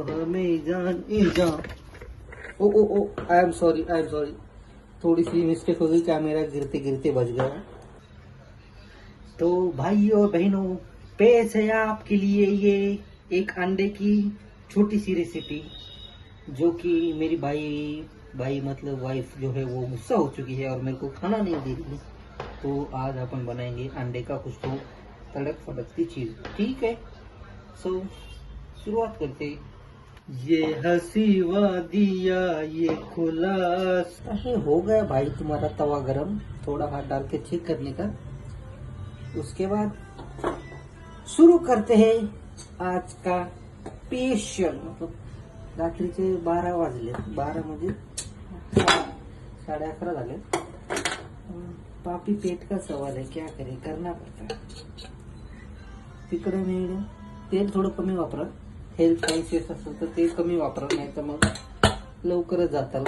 हमें जान ए जान ओ ओ ओ I am sorry थोड़ी C mistake हो गई, कैमरा गिरते गिरते बच गया। तो भाइयों और बहनों, पेश है आपके लिए ये एक अंडे की छोटी सी रेसिपी, जो कि मेरी भाई मतलब वाइफ जो है वो गुस्सा हो चुकी है और मेरे को खाना नहीं दे रही है। तो आज अपन बनाएंगे अंडे का कुछ तो तड़क फड़कती चीज, ठीक है। सो शुरुआत करते। ये हंसी वादिया ये खुला, अरे हो गया भाई तुम्हारा तवा गरम, थोड़ा हाथ डाल के चेक करने का। उसके बाद शुरू करते हैं आज का स्पेशल, मतलब रात्रीचे 12 वाजले, 12 म्हणजे 11:30 झाले। पापी पेट का सवाल है, क्या करे, करना पड़ता है। तिकडे मी तेल थोडं कमी वापरा, हेल्थ कॉन्शियस असेल तर तेल कमी वापरा, नाही तर मग लवकरच जाताल।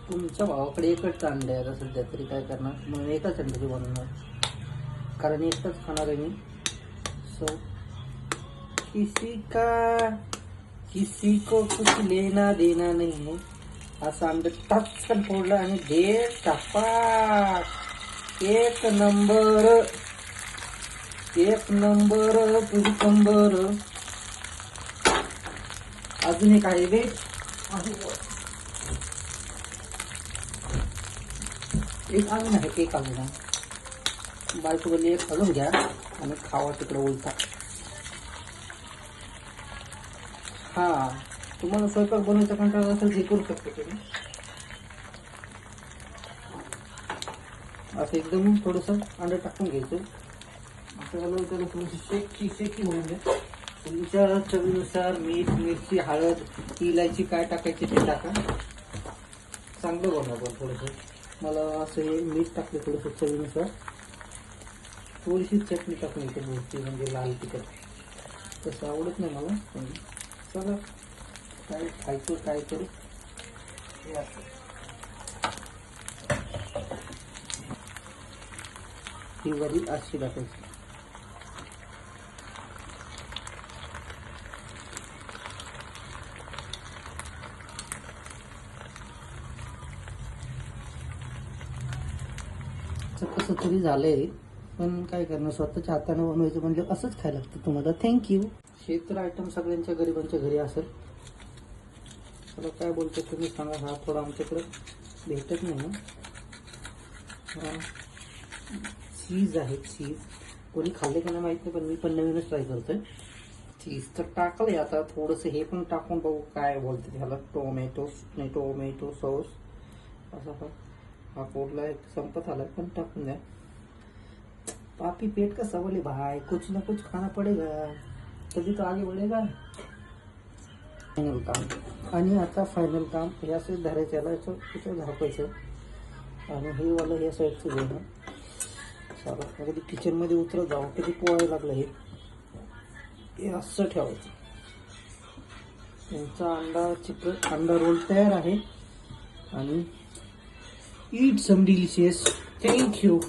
तुमच्या भावाकडे एकच अंडे आहे आता सध्या, तरी काय करणार, म्हणून एकच अंड्याची बनवणार, कारण एकच खाणार आहे मी। सो किसी को कुछ लेना देना नहीं है। असं अंड टचकन फोडलं आणि दे टपाक, एक नंबर तुझी कंबर। अजून एक आहे वेट, एक अजून आहे, एक अजून आहे। बायको बोलली एक अजून घ्या आणि खावा तिकडे उलटा। हा, तुम्हाला स्वयंपाक बनवायचा कंटाळा असेल हे करू शकतो तुम्ही, असं एकदम थोडस अंडे टाकून घ्यायचं, त्याला थोडीशी शेकी होऊन द्या। तुमच्या चवीनुसार मीठ, मिरची, हळद, इलायची काय टाकायची ते टाका, चांगलं बनवा। पण थोडस मला असं हे मीठ टाकलं थोडंसं चवीनुसार, थोडीशी चटणी टाकून येते मोठी, म्हणजे लाल तिखट, तसं आवडत नाही मला, पण चला काय खायचं काय करू। ही वरी अशी टाकायची, कसं तरी झालंय, पण काय करणार, स्वतःच्या हाताने बनवायचं म्हणजे असंच खायला लागतं तुम्हाला। थँक्यू। हे तर आयटम सगळ्यांच्या गरिबांच्या घरी असेल, मला काय बोलतो तुम्ही सांगा। हा थोडा आमच्याकडे भेटत नाही ना, चीज आहे, चीज कोणी खाल्ले का नाही माहित नाही, पण मी पण नवीनच ट्राय करतोय। चीज तर टाकलंय, आता थोडंसं हे पण टाकून बघू काय बोलते त्याला, टोमॅटो सॉस असा हा पोटला एक संपत आला, पण टाकून द्या। पापी पेट का सवाल है भाई, कुछ ना कुछ खाना पड़ेगा, तभी तो आगे बढ़ेगा। फायनल काम, आणि आता फायनल काम हे असं धरायचं, याला याचं झापायचं, आणि हे वाला या साईडचं घेणं। चला कधी किचनमध्ये उतरत जाऊ, कधी पोहायला लागलं हे असं ठेवायचं। त्यांचा अंडा रोल तयार आहे, आणि eat some delicious. Thank you.